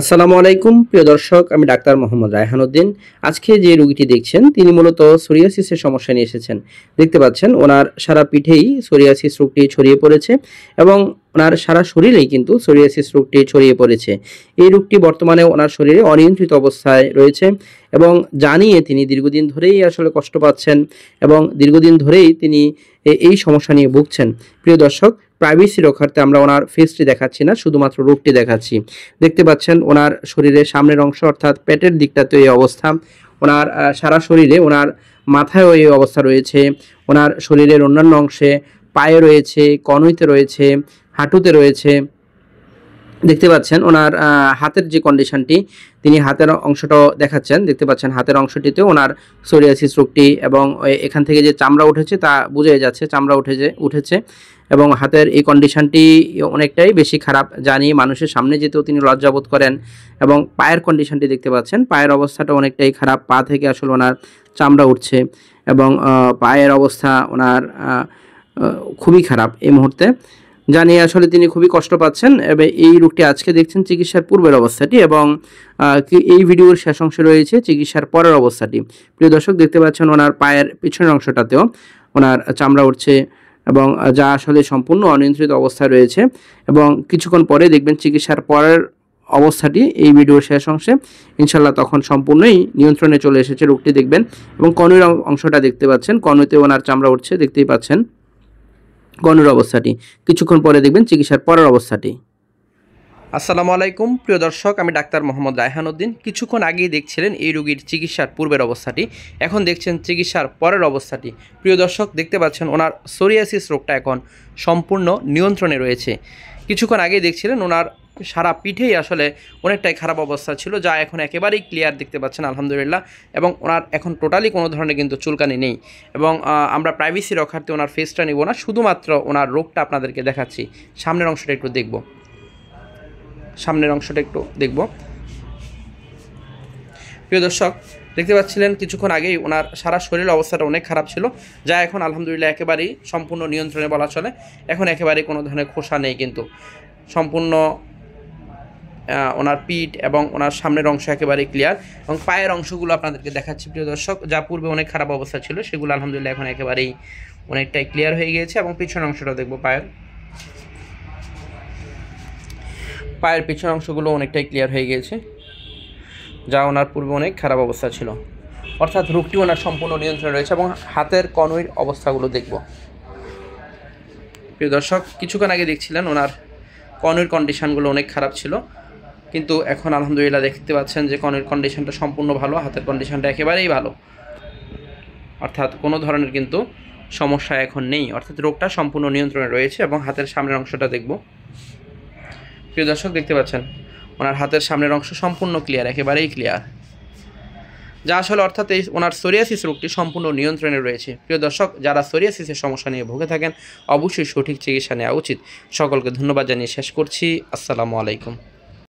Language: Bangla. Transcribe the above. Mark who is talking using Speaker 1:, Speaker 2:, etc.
Speaker 1: আসসালামু আলাইকুম প্রিয় দর্শক, আমি ডাক্তার মোহাম্মদ রায়হান উদ্দিন। আজকে যে রোগীটি দেখছেন তিনি মূলত সোরিয়াসিসের সমস্যা নিয়ে এসেছেন। দেখতে পাচ্ছেন ওনার সারা পিঠেই সোরিয়াসিস রোগটি ছড়িয়ে পড়েছে এবং ওনার সারা শরীরেই কিন্তু সোরিয়াসিস রোগটি ছড়িয়ে পড়েছে। এই রোগটি বর্তমানে ওনার শরীরে অনিয়ন্ত্রিত অবস্থায় রয়েছে এবং জানিয়ে তিনি দীর্ঘদিন ধরেই আসলে কষ্ট পাচ্ছেন এবং দীর্ঘদিন ধরেই তিনি এই সমস্যা নিয়ে ভুগছেন। প্রিয় দর্শক, প্রাইভেসি রক্ষার্থে আমরা ওনার ফেসটি দেখাচ্ছি না, শুধুমাত্র রোগটি দেখাচ্ছি। দেখতে পাচ্ছেন ওনার শরীরের সামনের অংশ অর্থাৎ পেটের দিকটাতে এই অবস্থা, ওনার সারা শরীরে, ওনার মাথায়ও এই অবস্থা রয়েছে, ওনার শরীরের অন্যান্য অংশে, পায়ে রয়েছে, কনুইতে রয়েছে, হাঁটুতে রয়েছে। দেখতে পাচ্ছেন ওনার হাতের যে কন্ডিশনটি, তিনি হাতের অংশটাও দেখাচ্ছেন। দেখতে পাচ্ছেন হাতের অংশটিতেও ওনার সোরিয়াসিস রোগটি এবং এখান থেকে যে চামড়া উঠেছে তা বোঝাই যাচ্ছে, চামড়া উঠেছে এবং হাতের এই কন্ডিশনটি অনেকটাই বেশি খারাপ, জানিয়ে মানুষের সামনে যেতেও তিনি লজ্জাবোধ করেন। এবং পায়ের কন্ডিশনটি দেখতে পাচ্ছেন, পায়ের অবস্থাটা অনেকটাই খারাপ, পা থেকে আসলে ওনার চামড়া উঠছে এবং পায়ের অবস্থা ওনার খুবই খারাপ এই মুহূর্তে, জানিয়ে আসলে তিনি খুবই কষ্ট পাচ্ছেন। এবং এই রোগটি আজকে দেখছেন চিকিৎসার পূর্বের অবস্থাটি এবং এই ভিডিওর শেষ অংশে রয়েছে চিকিৎসার পরের অবস্থাটি। প্রিয় দর্শক, দেখতে পাচ্ছেন ওনার পায়ের পিছনের অংশটাতেও ওনার চামড়া উঠছে এবং যা আসলে সম্পূর্ণ অনিয়ন্ত্রিত অবস্থায় রয়েছে এবং কিছুক্ষণ পরে দেখবেন চিকিৎসার পরের অবস্থাটি এই ভিডিওর শেষ অংশে। ইনশাল্লাহ তখন সম্পূর্ণই নিয়ন্ত্রণে চলে এসেছে রোগটি দেখবেন। এবং কনুইর অংশটা দেখতে পাচ্ছেন, কনুইতে ওনার চামড়া উঠছে, দেখতেই পাচ্ছেন কনুর অবস্থাটি। কিছুক্ষণ পরে দেখবেন চিকিৎসার পরের অবস্থাটি। আসসালামু আলাইকুম প্রিয় দর্শক, আমি ডাক্তার মোহাম্মদ রায়হান উদ্দিন। কিছুক্ষণ আগেই দেখছিলেন এই রোগীর চিকিৎসার পূর্বের অবস্থাটি, এখন দেখছেন চিকিৎসার পরের অবস্থাটি। প্রিয় দর্শক, দেখতে পাচ্ছেন ওনার সোরিয়াসিস রোগটা এখন সম্পূর্ণ নিয়ন্ত্রণে রয়েছে। কিছুক্ষণ আগেই দেখছিলেন ওনার সারা পিঠেই আসলে অনেকটাই খারাপ অবস্থা ছিল, যা এখন একেবারেই ক্লিয়ার দেখতে পাচ্ছেন আলহামদুলিল্লাহ। এবং ওনার এখন টোটালি কোনো ধরনের কিন্তু চুলকানি নেই। এবং আমরা প্রাইভেসি রক্ষার্থে ওনার ফেসটা নিব না, শুধুমাত্র ওনার রোগটা আপনাদেরকে দেখাচ্ছি। সামনের অংশটা একটু দেখব, সামনের অংশটা একটু দেখব। প্রিয় দর্শক, দেখতে পাচ্ছিলেন কিছুক্ষণ আগেই ওনার সারা শরীরের অবস্থাটা অনেক খারাপ ছিল, যা এখন আলহামদুলিল্লাহ একেবারেই সম্পূর্ণ নিয়ন্ত্রণে বলা চলে। এখন একেবারেই কোনো ধরনের খোসা নেই, কিন্তু সম্পূর্ণ ওনার পিঠ এবং ওনার সামনের অংশ একেবারেই ক্লিয়ার। এবং পায়ের অংশগুলো আপনাদেরকে দেখাচ্ছি প্রিয় দর্শক, যা পূর্বে অনেক খারাপ অবস্থা ছিল সেগুলো আলহামদুলিল্লাহ এখন একেবারেই অনেকটাই ক্লিয়ার হয়ে গিয়েছে। এবং পিছনের অংশটাও দেখব, পায়ের পিছনের অংশগুলো অনেকটাই ক্লিয়ার হয়ে গিয়েছে, যা ওনার পূর্বে অনেক খারাপ অবস্থা ছিল। অর্থাৎ রোগটি ওনার সম্পূর্ণ নিয়ন্ত্রণে রয়েছে। এবং হাতের কনুইর অবস্থাগুলো দেখব। প্রিয় দর্শক, কিছুক্ষণ আগে দেখছিলেন ওনার কনুইর কন্ডিশনগুলো অনেক খারাপ ছিল, কিন্তু এখন আলহামদুলিল্লাহ দেখতে পাচ্ছেন যে কনুইর কন্ডিশনটা সম্পূর্ণ ভালো, হাতের কন্ডিশনটা একেবারেই ভালো। অর্থাৎ কোনো ধরনের কিন্তু সমস্যা এখন নেই, অর্থাৎ রোগটা সম্পূর্ণ নিয়ন্ত্রণে রয়েছে। এবং হাতের সামনের অংশটা দেখব। প্রিয় দর্শক, দেখতে পাচ্ছেন ওনার হাতের সামনের অংশ সম্পূর্ণ ক্লিয়ার, একেবারেই ক্লিয়ার, যা আসলে অর্থাৎ এই ওনার সোরিয়াসিস রোগটি সম্পূর্ণ নিয়ন্ত্রণে রয়েছে। প্রিয় দর্শক, যারা সোরিয়াসিসের সমস্যা নিয়ে ভুগে থাকেন অবশ্যই সঠিক চিকিৎসা নেওয়া উচিত। সকলকে ধন্যবাদ জানিয়ে শেষ করছি। আসসালামু আলাইকুম।